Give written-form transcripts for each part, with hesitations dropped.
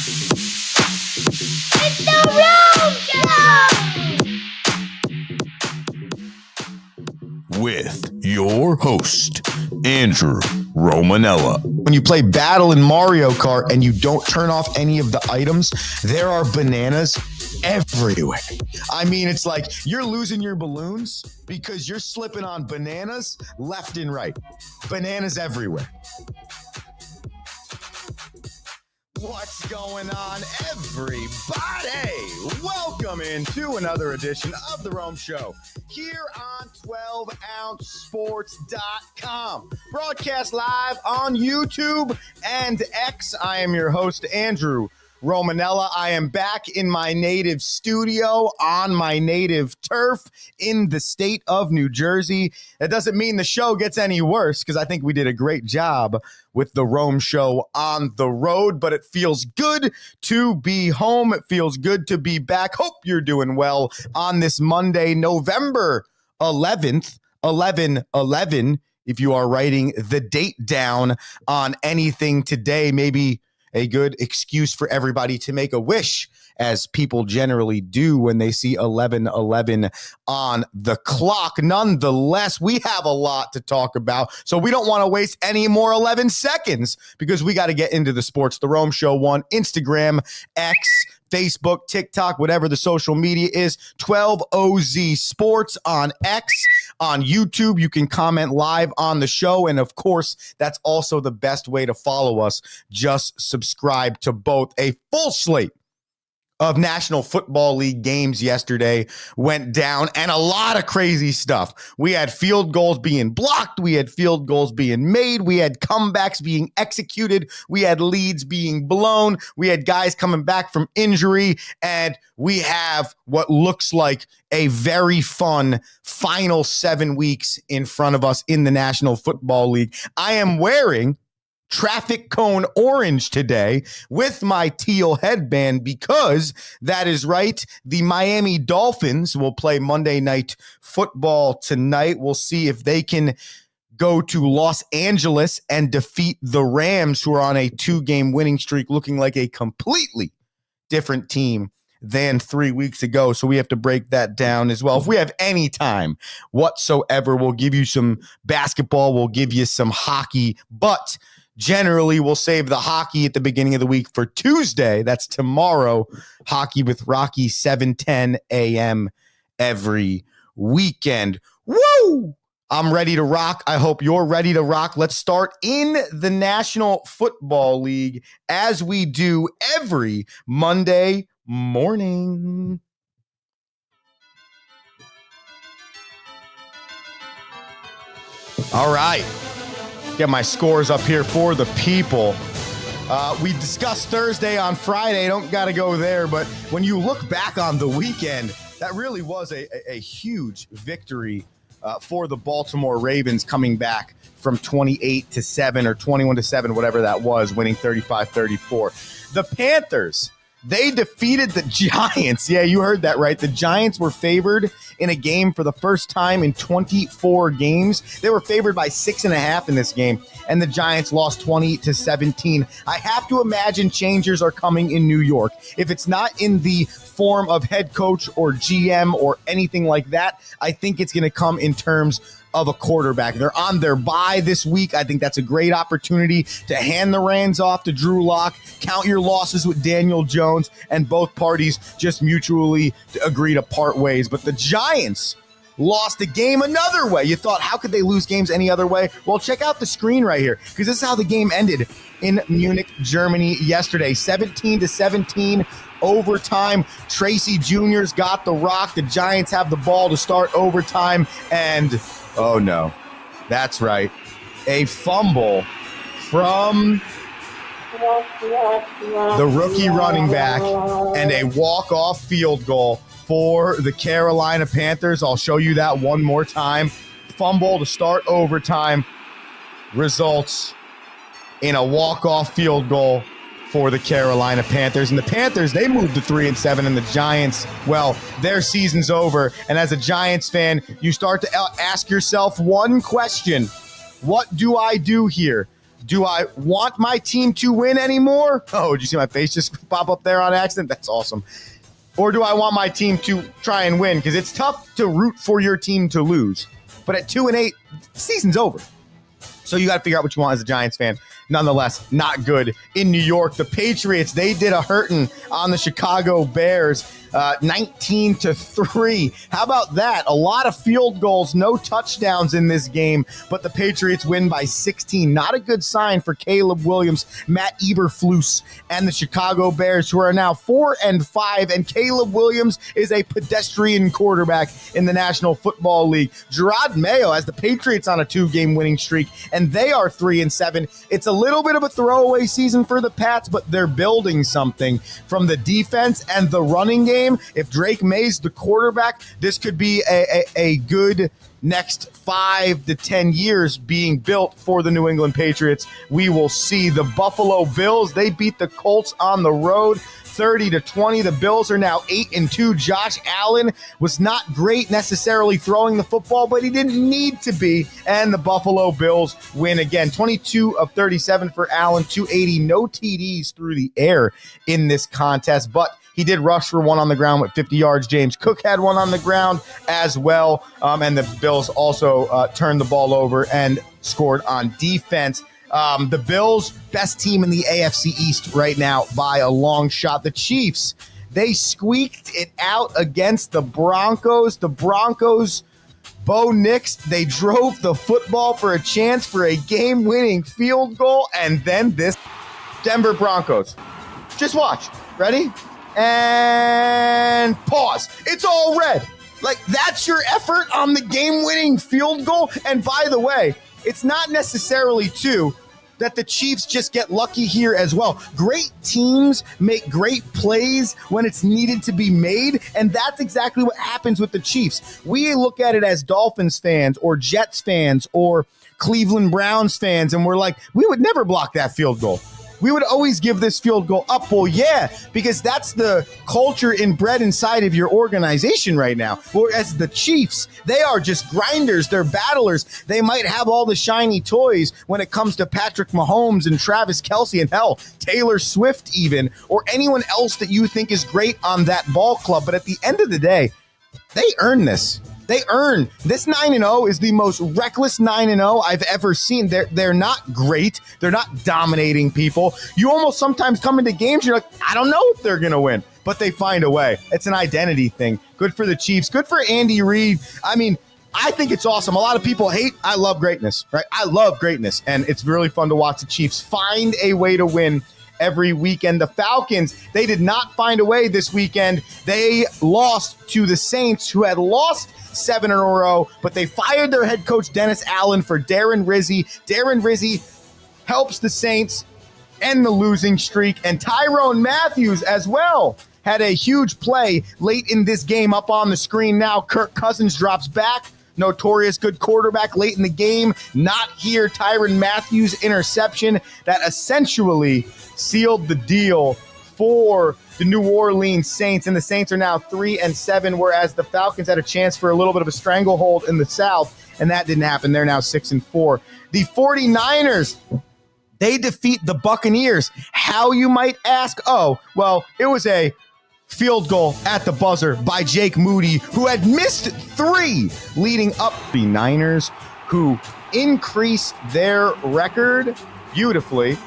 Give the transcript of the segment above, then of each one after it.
It's the Rome Show! With your host, Andrew Romanella. When you play Battle in Mario Kart and you don't turn off any of the items, there are bananas everywhere. I mean, it's like you're losing your balloons because you're slipping on bananas left and right. Bananas everywhere. What's going on, everybody? Welcome into another edition of The Rome Show here on 12ouncesports.com. Broadcast live on YouTube and X. I am your host, Andrew Romanella. I am back in my native studio on my native turf in the state of New Jersey. That doesn't mean the show gets any worse because I think we did a great job with the Rome Show on the road, but it feels good to be home. It feels good to be back. Hope you're doing well on this Monday, November 11th, 11/11. If you are writing the date down on anything today, maybe a good excuse for everybody to make a wish, as people generally do when they see 11/11 on the clock. Nonetheless, we have a lot to talk about, so we don't want to waste any more 11 seconds because we got to get into the sports. The Rome Show on Instagram, X, Facebook, TikTok, whatever the social media is, 12OZ Sports on X. On YouTube, you can comment live on the show. And of course, that's also the best way to follow us. Just subscribe to both. A full slate of National Football League games yesterday went down, and a lot of crazy stuff. We had field goals being blocked. We had field goals being made. We had comebacks being executed. We had leads being blown. We had guys coming back from injury, and we have what looks like a very fun final 7 weeks in front of us in the National Football League. I am wearing traffic cone orange today with my teal headband because that is right. The Miami Dolphins will play Monday Night Football tonight. We'll see if they can go to Los Angeles and defeat the Rams, who are on a 2-game winning streak, looking like a completely different team than 3 weeks ago. So we have to break that down as well. If we have any time whatsoever, we'll give you some basketball, we'll give you some hockey, but generally, we'll save the hockey at the beginning of the week for Tuesday. That's tomorrow. Hockey with Rocky, 7:10 a.m. every weekend. Woo! I'm ready to rock. I hope you're ready to rock. Let's start in the National Football League as we do every Monday morning. All right. Get my scores up here for the people. We discussed Thursday on Friday. Don't got to go there. But when you look back on the weekend, that really was a huge victory for the Baltimore Ravens, coming back from 28-7 or 21-7, whatever that was, winning 35-34. The Panthers, they defeated the Giants. Yeah, you heard that right. The Giants were favored in a game for the first time in 24 games. They were favored by 6.5 in this game, and the Giants lost 20-17. I have to imagine changers are coming in New York. If it's not in the form of head coach or GM or anything like that, I think it's going to come in terms of a quarterback. They're on their bye this week. I think that's a great opportunity to hand the reins off to Drew Lock, count your losses with Daniel Jones, and both parties just mutually agree to part ways. But the Giants lost a game another way. You thought, how could they lose games any other way? Well, check out the screen right here, because this is how the game ended in Munich, Germany yesterday. 17-17 overtime. Tracy Jr.'s got the rock. The Giants have the ball to start overtime, and oh no, that's right, a fumble from the rookie running back and a walk-off field goal for the Carolina Panthers. I'll show you that one more time. Fumble to start overtime results in a walk-off field goal for the Carolina Panthers. And the Panthers, they moved to 3-7, and the Giants, well, their season's over. And as a Giants fan, you start to ask yourself one question: what do I do here? Do I want my team to win anymore? Oh, did you see my face just pop up there on accident? That's awesome. Or do I want my team to try and win? Because it's tough to root for your team to lose. But at 2-8, season's over. So you got to figure out what you want as a Giants fan. Nonetheless, not good in New York. The Patriots, they did a hurting on the Chicago Bears, 19-3. How about that? A lot of field goals, no touchdowns in this game, but the Patriots win by 16. Not a good sign for Caleb Williams, Matt Eberflus, and the Chicago Bears, who are now 4-5, and Caleb Williams is a pedestrian quarterback in the National Football League. Gerard Mayo has the Patriots on a 2-game winning streak, and they are 3-7. It's a little bit of a throwaway season for the Pats, but they're building something from the defense and the running game. If Drake May's the quarterback, this could be a good next 5 to 10 years being built for the New England Patriots. We will see. The Buffalo Bills, they beat the Colts on the road 30-20. The Bills are now 8-2. Josh Allen was not great necessarily throwing the football, but he didn't need to be. And the Buffalo Bills win again. 22 of 37 for Allen, 280, no TDs through the air in this contest, but he did rush for one on the ground with 50 yards. James Cook had one on the ground as well. And the Bills also turned the ball over and scored on defense. The Bills, best team in the AFC East right now by a long shot. The Chiefs, they squeaked it out against the Broncos. The Broncos, Bo Nix, they drove the football for a chance for a game-winning field goal. And then this Denver Broncos. Just watch. Ready? And pause. It's all red. Like, that's your effort on the game-winning field goal. And by the way, it's not necessarily that the Chiefs just get lucky here as well. Great teams make great plays when it's needed to be made, and that's exactly what happens with the Chiefs. We look at it as Dolphins fans or Jets fans or Cleveland Browns fans, and we're like, we would never block that field goal. We would always give this field goal up. Well, yeah, because that's the culture inbred inside of your organization right now. Whereas the Chiefs, they are just grinders. They're battlers. They might have all the shiny toys when it comes to Patrick Mahomes and Travis Kelce and hell, Taylor Swift even, or anyone else that you think is great on that ball club. But at the end of the day, they earn this. They earn. This 9-0 is the most reckless 9-0 I've ever seen. They're not great. They're not dominating people. You almost sometimes come into games, you're like, I don't know if they're going to win, but they find a way. It's an identity thing. Good for the Chiefs. Good for Andy Reid. I mean, I think it's awesome. A lot of people hate. I love greatness, right? I love greatness, and it's really fun to watch the Chiefs find a way to win every weekend. The Falcons, they did not find a way this weekend. They lost to the Saints, who had lost 7 in a row, but they fired their head coach Dennis Allen for Darren Rizzi. Darren Rizzi helps the Saints end the losing streak, and Tyrone Matthews as well had a huge play late in this game up on the screen now. Kirk Cousins drops back. Notorious good quarterback late in the game. Not here. Tyrann Matthews interception that essentially sealed the deal for the New Orleans Saints, and the Saints are now 3-7, whereas the Falcons had a chance for a little bit of a stranglehold in the South, and that didn't happen. They're now 6-4. The 49ers, they defeat the Buccaneers. How, you might ask? Oh, well, it was a field goal at the buzzer by Jake Moody, who had missed 3 leading up. The Niners, who increase their record beautifully,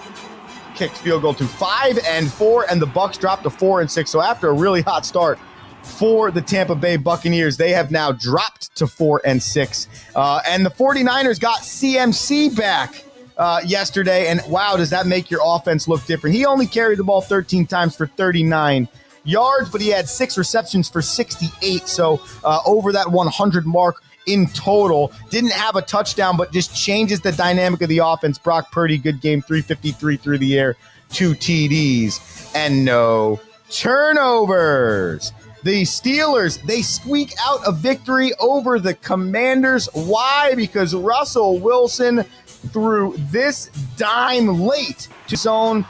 kicked field goal to 5-4, and the Bucs dropped to 4-6. So after a really hot start for the Tampa Bay Buccaneers, they have now dropped to 4-6. And the 49ers got CMC back yesterday, and wow, does that make your offense look different. He only carried the ball 13 times for 39 yards, but he had 6 receptions for 68, so over that 100 mark in total. Didn't have a touchdown, but just changes the dynamic of the offense. Brock Purdy, good game, 353 through the air, 2 TDs, and no turnovers. The Steelers, they squeak out a victory over the Commanders. Why? Because Russell Wilson threw this dime late to zone.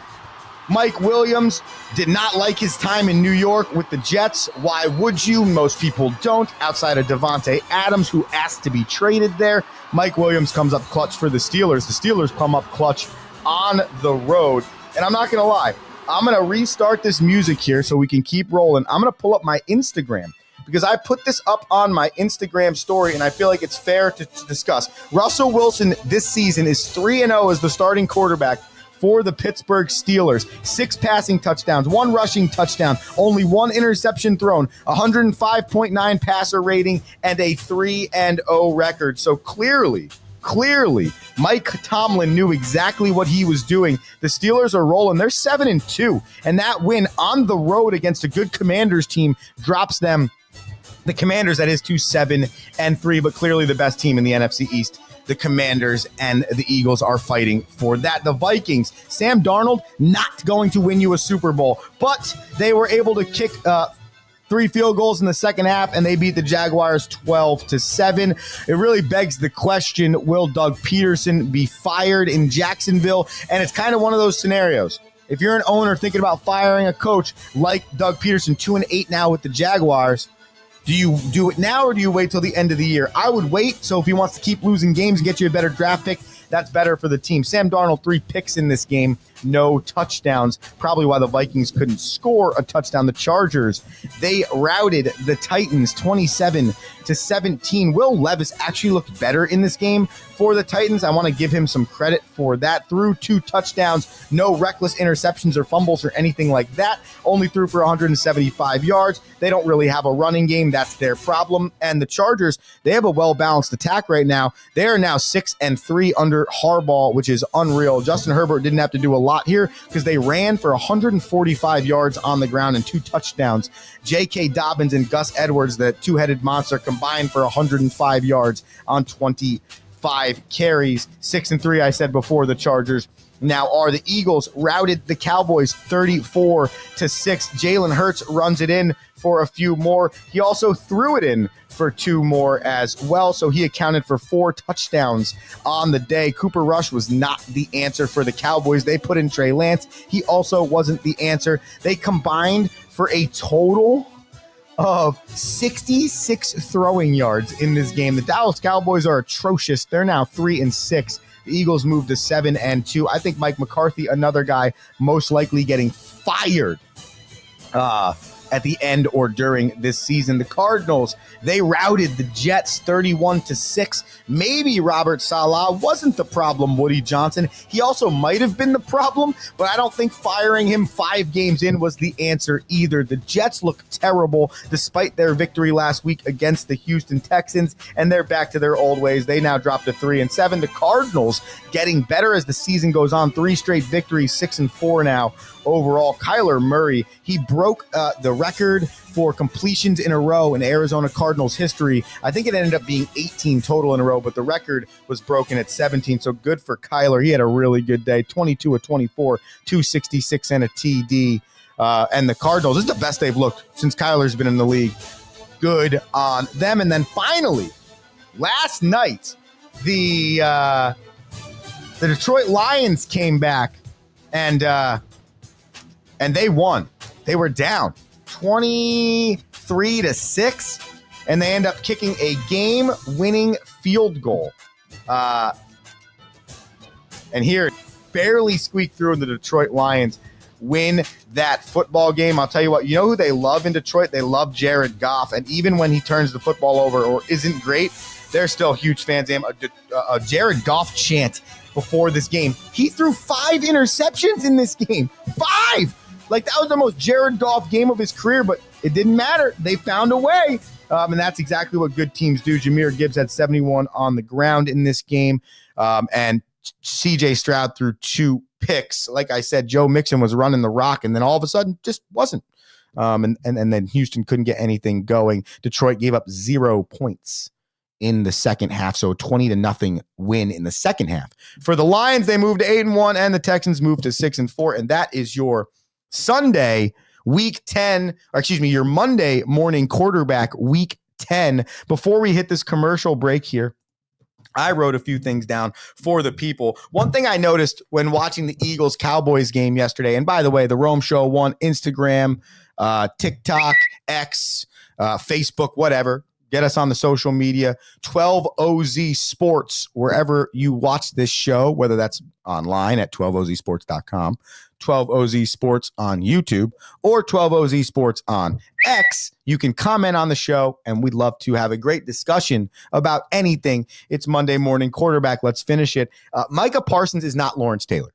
Mike Williams did not like his time in New York with the Jets. Why would you? Most people don't, outside of Devontae Adams, who asked to be traded there. Mike Williams comes up clutch for the Steelers. The Steelers come up clutch on the road. And I'm not going to lie, I'm going to restart this music here so we can keep rolling. I'm going to pull up my Instagram because I put this up on my Instagram story, and I feel like it's fair to discuss. Russell Wilson this season is 3-0 as the starting quarterback for the Pittsburgh Steelers. 6 passing touchdowns, 1 rushing touchdown, only 1 interception thrown, 105.9 passer rating, and a 3-0 record. So clearly, Mike Tomlin knew exactly what he was doing. The Steelers are rolling. They're 7-2, and that win on the road against a good Commanders team drops them, the Commanders, that is, to 7-3, but clearly the best team in the NFC East. The Commanders and the Eagles are fighting for that. The Vikings, Sam Darnold, not going to win you a Super Bowl, but they were able to kick 3 field goals in the second half, and they beat the Jaguars 12-7. It really begs the question, will Doug Peterson be fired in Jacksonville? And it's kind of one of those scenarios. If you're an owner thinking about firing a coach like Doug Peterson, 2-8 now with the Jaguars, do you do it now or do you wait till the end of the year? I would wait. So if he wants to keep losing games and get you a better draft pick, that's better for the team. Sam Darnold, 3 picks in this game, no touchdowns. Probably why the Vikings couldn't score a touchdown. The Chargers, they routed the Titans 27-17. Will Levis actually looked better in this game for the Titans. I want to give him some credit for that. Threw 2 touchdowns, no reckless interceptions or fumbles or anything like that. Only threw for 175 yards. They don't really have a running game. That's their problem. And the Chargers, they have a well-balanced attack right now. They are now 6-3 under Harbaugh, which is unreal. Justin Herbert didn't have to do a lot here because they ran for 145 yards on the ground and 2 touchdowns. J.K. Dobbins and Gus Edwards, the two-headed monster, combined for 105 yards on 25 carries. 6-3, I said before, the Chargers now are. The Eagles routed the Cowboys 34-6. Jalen Hurts runs it in for a few more. He also threw it in for 2 more as well, so he accounted for 4 touchdowns on the day. Cooper Rush was not the answer for the Cowboys. They put in Trey Lance. He also wasn't the answer. They combined for a total of 66 throwing yards in this game. The Dallas Cowboys are atrocious. They're now 3-6. The Eagles moved to 7-2. I think Mike McCarthy, another guy most likely getting fired at the end or during this season. The Cardinals, they routed the Jets 31-6. Maybe Robert Saleh wasn't the problem, Woody Johnson. He also might have been the problem, but I don't think firing him 5 games in was the answer either. The Jets look terrible despite their victory last week against the Houston Texans, and they're back to their old ways. They now dropped to 3-7. The Cardinals getting better as the season goes on. 3 straight victories, 6-4 now overall. Kyler Murray, he broke the record for completions in a row in Arizona Cardinals history. I think it ended up being 18 total in a row, but the record was broken at 17. So good for Kyler. He had a really good day. 22 of 24, 266 and a TD. And the Cardinals, this is the best they've looked since Kyler's been in the league. Good on them. And then finally, last night, the Detroit Lions came back and they won. They were down 23-6, and they end up kicking a game-winning field goal. And here, barely squeaked through, and the Detroit Lions win that football game. I'll tell you what, you know who they love in Detroit? They love Jared Goff, and even when he turns the football over or isn't great, they're still huge fans of him. A Jared Goff chant before this game. He threw 5 interceptions in this game. 5! Like, that was the most Jared Goff game of his career, but it didn't matter. They found a way, and that's exactly what good teams do. Jahmyr Gibbs had 71 on the ground in this game, and C.J. Stroud threw 2 picks. Like I said, Joe Mixon was running the rock, and then all of a sudden just wasn't. And then Houston couldn't get anything going. Detroit gave up 0 points in the second half, so a 20-0 win in the second half. For the Lions, they moved to 8-1, and the Texans moved to 6-4, and that is your Sunday, week 10, or excuse me, your Monday morning quarterback, week 10. Before we hit this commercial break here, I wrote a few things down for the people. One thing I noticed when watching the Eagles-Cowboys game yesterday, and by the way, the Rome Show won Instagram, TikTok, X, Facebook, whatever. Get us on the social media, 12OZ Sports, wherever you watch this show, whether that's online at 12ozsports.com, 12OZ Sports on YouTube, or 12OZ Sports on X. You can comment on the show, and we'd love to have a great discussion about anything. It's Monday morning quarterback. Let's finish it. Micah Parsons is not Lawrence Taylor.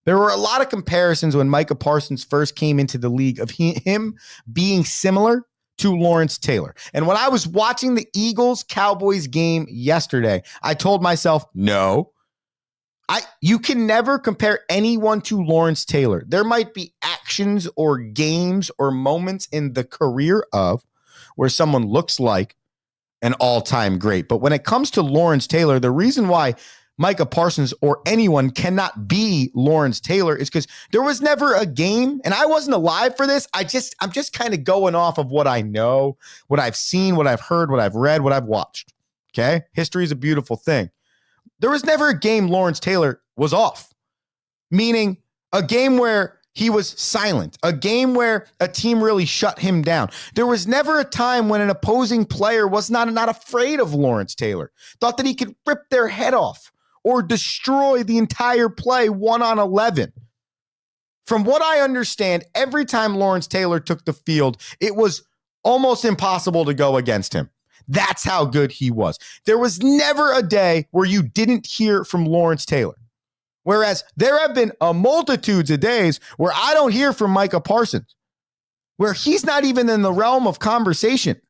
There were a lot of comparisons when Micah Parsons first came into the league of him being similar to Lawrence Taylor. And when I was watching the Eagles-Cowboys game yesterday, I told myself, no, you can never compare anyone to Lawrence Taylor. There might be actions or games or moments in the career of where someone looks like an all-time great. But when it comes to Lawrence Taylor, the reason why Micah Parsons or anyone cannot be Lawrence Taylor is because there was never a game, and I wasn't alive for this. I'm just kind of going off of what I know, what I've seen, what I've heard, what I've read, what I've watched. Okay? History is a beautiful thing. There was never a game Lawrence Taylor was off, meaning a game where he was silent, a game where a team really shut him down. There was never a time when an opposing player was not afraid of Lawrence Taylor, thought that he could rip their head off or destroy the entire play 1-on-11. From what I understand, every time Lawrence Taylor took the field, it was almost impossible to go against him. That's how good he was. There was never a day where you didn't hear from Lawrence Taylor. Whereas there have been a multitudes of days where I don't hear from Micah Parsons, where he's not even in the realm of conversation.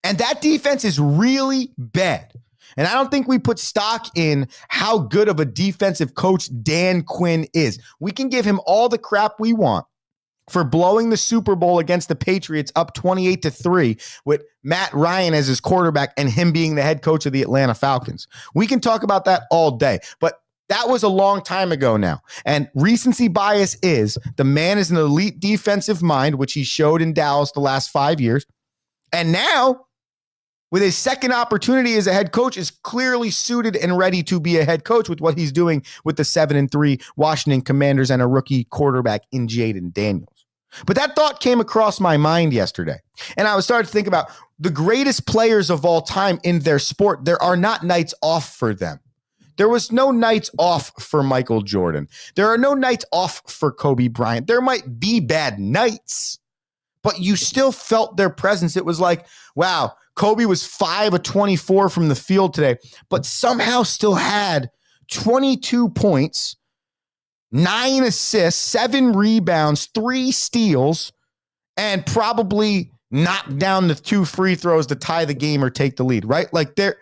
And that defense is really bad. And I don't think we put stock in how good of a defensive coach Dan Quinn is. We can give him all the crap we want for blowing the Super Bowl against the Patriots up 28-3 with Matt Ryan as his quarterback and him being the head coach of the Atlanta Falcons. We can talk about that all day, but that was a long time ago now. And recency bias is the man is an elite defensive mind, which he showed in Dallas the last 5 years. And now, with his second opportunity as a head coach, is clearly suited and ready to be a head coach with what he's doing with the 7-3 Washington Commanders and a rookie quarterback in Jaden Daniels. But that thought came across my mind yesterday. And I was starting to think about the greatest players of all time in their sport. There are not nights off for them. There was no nights off for Michael Jordan. There are no nights off for Kobe Bryant. There might be bad nights, but you still felt their presence. It was like, wow, Kobe was 5 of 24 from the field today, but somehow still had 22 points, 9 assists, 7 rebounds, 3 steals, and probably knocked down the 2 free throws to tie the game or take the lead, right? Like their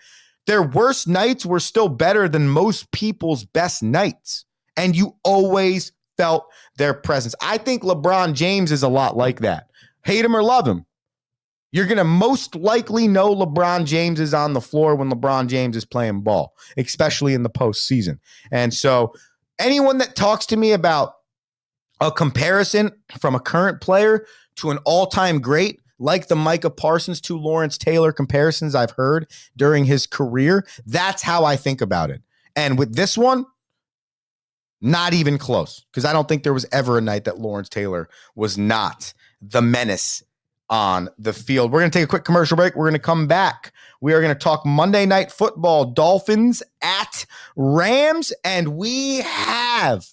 worst nights were still better than most people's best nights, and you always felt their presence. I think LeBron James is a lot like that. Hate him or love him, you're going to most likely know LeBron James is on the floor when LeBron James is playing ball, especially in the postseason. And so anyone that talks to me about a comparison from a current player to an all-time great, like the Micah Parsons to Lawrence Taylor comparisons I've heard during his career, that's how I think about it. And with this one, not even close, because I don't think there was ever a night that Lawrence Taylor was not the menace on the field. We're going to take a quick commercial break. We're going to come back. We are going to talk Monday Night Football, Dolphins at Rams, and we have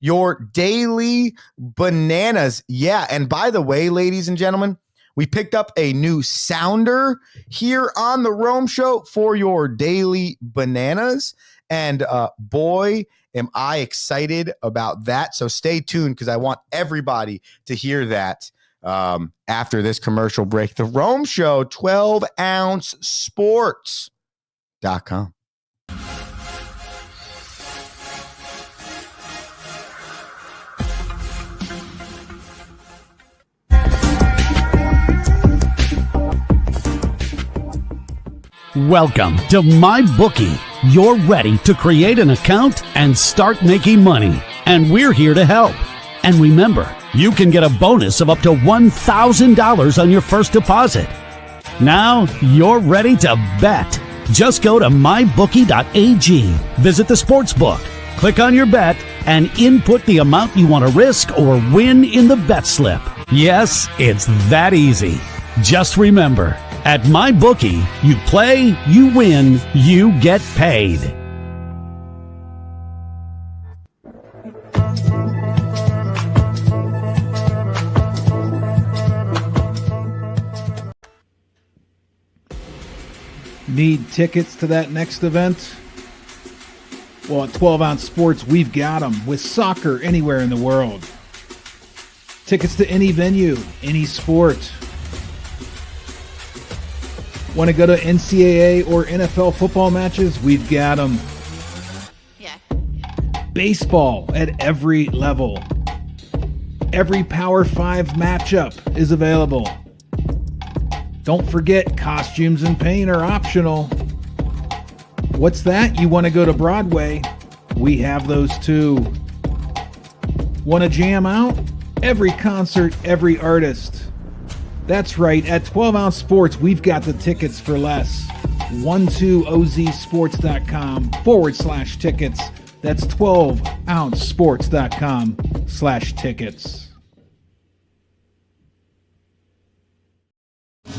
your daily bananas. Yeah, and by the way, ladies and gentlemen, we picked up a new sounder here on the Rome Show for your daily bananas, and boy, am I excited about that. So stay tuned, because I want everybody to hear that after this commercial break. The Rome Show, 12ouncesports.com. Welcome to MyBookie. You're ready to create an account and start making money, and we're here to help. And remember, you can get a bonus of up to $1,000 on your first deposit. Now you're ready to bet. Just go to mybookie.ag, visit the sportsbook, click on your bet, and input the amount you want to risk or win in the bet slip. Yes, it's that easy. Just remember, At MyBookie, you play, you win, you get paid. Need tickets to that next event? Well, at 12 Ounce Sports, we've got them with soccer anywhere in the world. Tickets to any venue, any sport. Want to go to NCAA or NFL football matches? We've got them. Yeah. Baseball at every level. Every Power 5 matchup is available. Don't forget, costumes and paint are optional. What's that? You want to go to Broadway? We have those too. Want to jam out? Every concert, every artist. That's right, at 12 Ounce Sports, we've got the tickets for less. 12ozsports.com/tickets. That's 12ouncesports.com/tickets. It's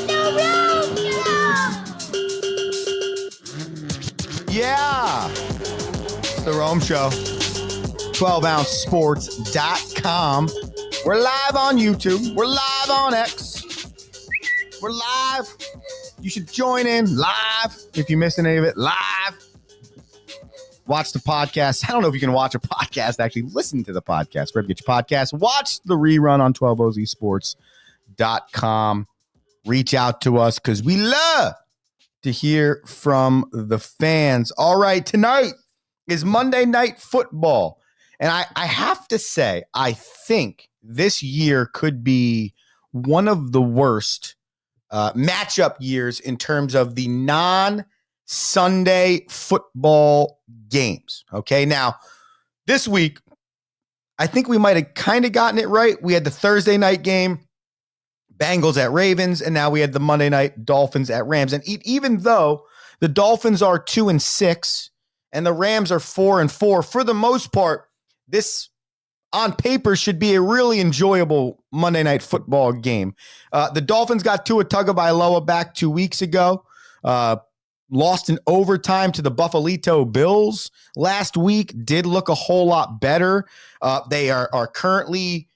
the room show. Yeah. It's the Rome Show. 12ouncesports.com. We're live on YouTube. We're live on X. We're live. You should join in live if you missed any of it. Live. Watch the podcast. I don't know if you can watch a podcast. Actually, listen to the podcast. Wherever you get your podcast. Watch the rerun on 12ozsports.com. Reach out to us because we love to hear from the fans. All right, tonight is Monday Night Football. And I have to say, I think this year could be one of the worst matchup years in terms of the non-Sunday football games. Okay, now, this week, I think we might have kind of gotten it right. We had the Thursday night game, Bengals at Ravens, and now we had the Monday night Dolphins at Rams. And even though the Dolphins are 2-6 and the Rams are 4-4, for the most part, this on paper should be a really enjoyable Monday Night Football game. The Dolphins got Tua Tagovailoa back 2 weeks ago. Lost in overtime to the Buffalo Bills last week. Did look a whole lot better. They are currently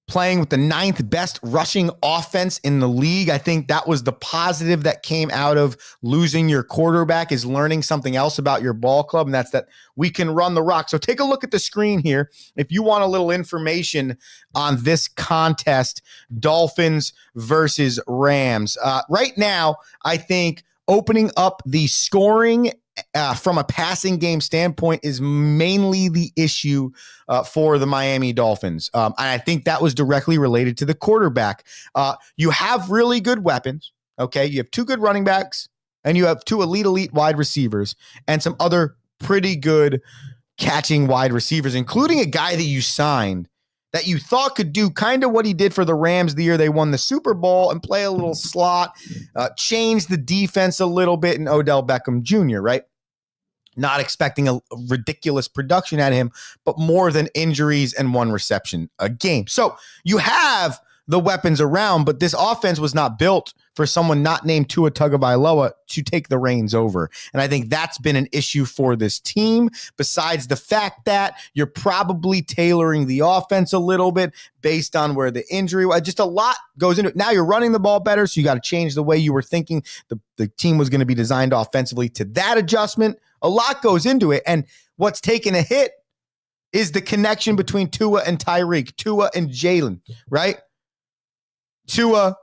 playing with the 9th best rushing offense in the league. I think that was the positive that came out of losing your quarterback, is learning something else about your ball club, and that's that we can run the rock. So take a look at the screen here. If you want a little information on this contest, Dolphins versus Rams. Right now, I think opening up the scoring from a passing game standpoint is mainly the issue for the Miami Dolphins. And I think that was directly related to the quarterback. You have really good weapons, okay? You have 2 good running backs, and you have 2 elite wide receivers, and some other pretty good catching wide receivers, including a guy that you signed that you thought could do kind of what he did for the Rams the year they won the Super Bowl and play a little slot, change the defense a little bit, in Odell Beckham Jr., right? Not expecting a ridiculous production at him, but more than injuries and 1 reception a game. So you have the weapons around, but this offense was not built for someone not named Tua Tagovailoa to take the reins over. And I think that's been an issue for this team, besides the fact that you're probably tailoring the offense a little bit based on where the injury was. Just a lot goes into it. Now you're running the ball better, so you got to change the way you were thinking the team was going to be designed offensively to that adjustment. A lot goes into it. And what's taken a hit is the connection between Tua and Tyreek, Tua and Jalen, right? Tua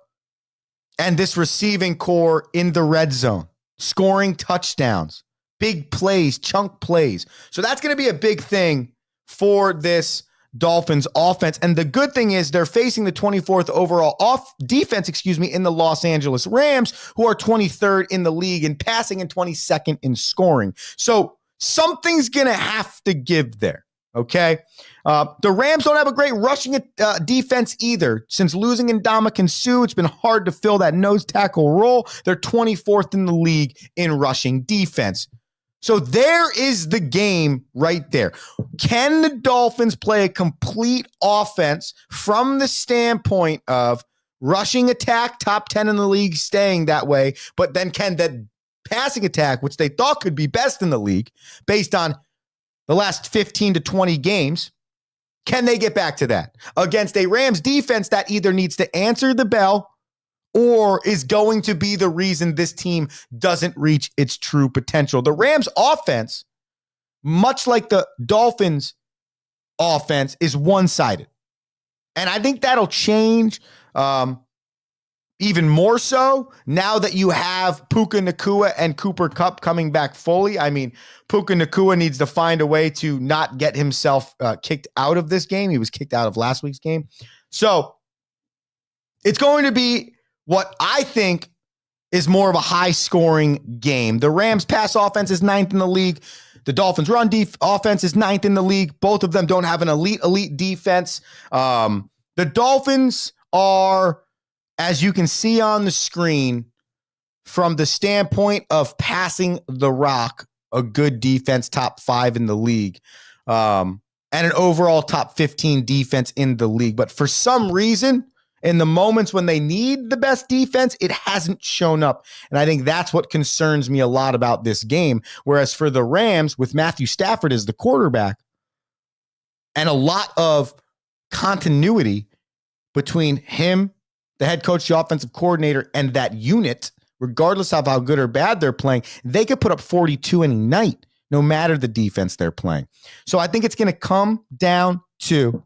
and this receiving core in the red zone, scoring touchdowns, big plays, chunk plays. So that's going to be a big thing for this Dolphins offense. And the good thing is they're facing the 24th overall defense, in the Los Angeles Rams, who are 23rd in the league in passing and 22nd in scoring. So something's going to have to give there. Okay. The Rams don't have a great rushing defense either. Since losing Ndamukong Suh, it's been hard to fill that nose tackle role. They're 24th in the league in rushing defense. So there is the game right there. Can the Dolphins play a complete offense from the standpoint of rushing attack, top 10 in the league, staying that way, but then can that passing attack, which they thought could be best in the league based on the last 15 to 20 games, can they get back to that against a Rams defense that either needs to answer the bell or is going to be the reason this team doesn't reach its true potential? The Rams offense, much like the Dolphins offense, is one-sided. And I think that'll change even more so now that you have Puka Nacua and Cooper Kupp coming back fully. I mean, Puka Nacua needs to find a way to not get himself kicked out of this game. He was kicked out of last week's game. So it's going to be what I think is more of a high-scoring game. The Rams' pass offense is 9th in the league. The Dolphins' run offense is 9th in the league. Both of them don't have an elite defense. The Dolphins are, as you can see on the screen, from the standpoint of passing the rock, a good defense, top 5 in the league, and an overall top 15 defense in the league. But for some reason, in the moments when they need the best defense, it hasn't shown up. And I think that's what concerns me a lot about this game. Whereas for the Rams, with Matthew Stafford as the quarterback and a lot of continuity between him, the head coach, the offensive coordinator, and that unit, regardless of how good or bad they're playing, they could put up 42 any night, no matter the defense they're playing. So I think it's going to come down to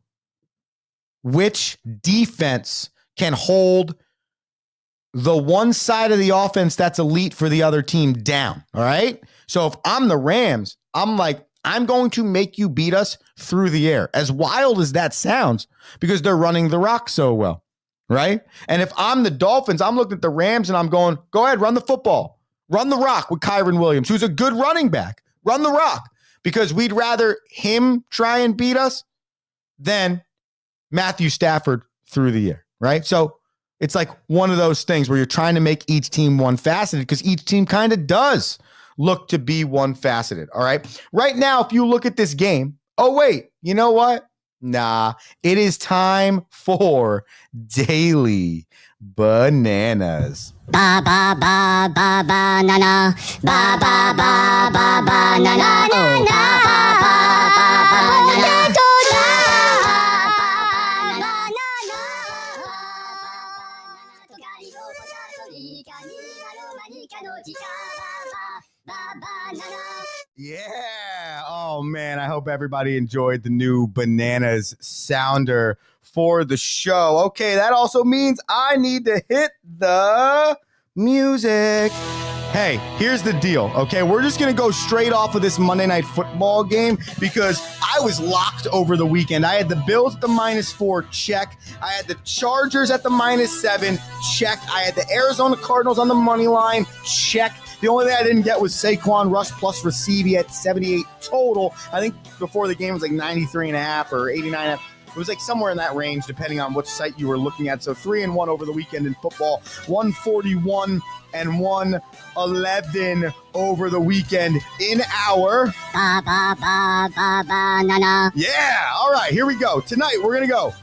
which defense can hold the one side of the offense that's elite for the other team down. All right. So if I'm the Rams, I'm like, I'm going to make you beat us through the air. As wild as that sounds, because they're running the rock so well. Right. And if I'm the Dolphins, I'm looking at the Rams and I'm going, go ahead, run the football, run the rock with Kyron Williams, who's a good running back. Run the rock, because we'd rather him try and beat us than Matthew Stafford through the air, right? So it's like one of those things where you're trying to make each team one-faceted, because each team kind of does look to be one-faceted, all right? Right now, if you look at this game, oh, wait, you know what? Nah, it is time for Daily Bananas. Ba ba ba ba banana, ba ba ba ba banana, oh ba ba ba ba banana. Yeah. Oh, man. I hope everybody enjoyed the new Bananas sounder for the show. Okay, that also means I need to hit the music. Hey, here's the deal, okay? We're just going to go straight off of this Monday Night Football game because I was locked over the weekend. I had the Bills at the -4, check. I had the Chargers at the -7, check. I had the Arizona Cardinals on the money line, check. The only thing I didn't get was Saquon rush plus receive. He had 78 total. I think before the game was like 93.5 or 89.5. It was like somewhere in that range, depending on which site you were looking at. So 3-1 over the weekend in football, 141 and 111 over the weekend in our Ba ba ba ba banana. Yeah, all right, here we go. Tonight we're gonna go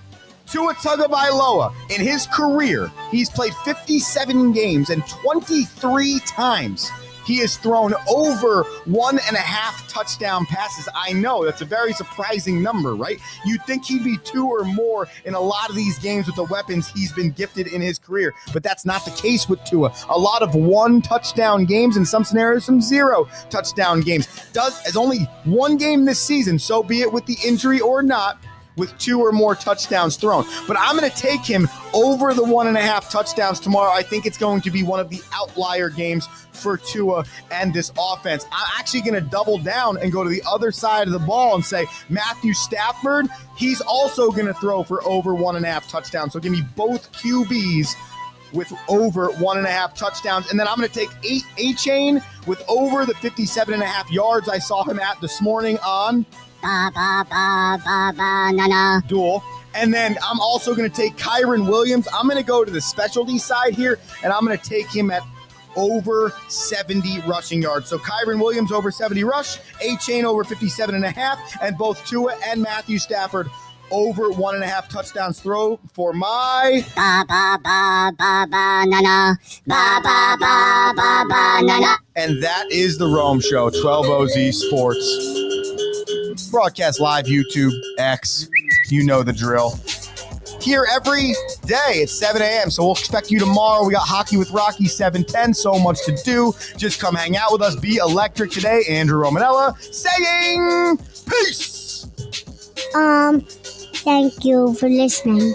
Tua Tagovailoa. In his career, he's played 57 games, and 23 times he has thrown over 1.5 touchdown passes. I know that's a very surprising number, right? You'd think he'd be 2 or more in a lot of these games with the weapons he's been gifted in his career, but that's not the case with Tua. A lot of 1 touchdown games, in some scenarios, some 0 touchdown games. As only 1 game this season, so be it with the injury or not, with 2 or more touchdowns thrown. But I'm going to take him over the 1.5 touchdowns tomorrow. I think it's going to be one of the outlier games for Tua and this offense. I'm actually going to double down and go to the other side of the ball and say Matthew Stafford, he's also going to throw for over 1.5 touchdowns. So give me both QBs with over 1.5 touchdowns. And then I'm going to take A-Chain with over the 57.5 yards I saw him at this morning on Ba ba ba ba banana. duel. And then I'm also going to take Kyron Williams. I'm going to go to the specialty side here, and I'm going to take him at over 70 rushing yards. So Kyron Williams over 70 rush, A-Chain over 57.5, and both Tua and Matthew Stafford over 1.5 touchdowns throw for my Ba ba ba ba banana. Ba ba ba ba banana. and that is the Rome Show, 12 OZ Sports. Broadcast live, YouTube, X, you know the drill. Here every day at 7 a.m. So we'll expect you tomorrow. We got Hockey with Rocky 7:10. So much to do. Just come hang out with us. Be electric today. Andrew Romanella saying peace. Thank you for listening.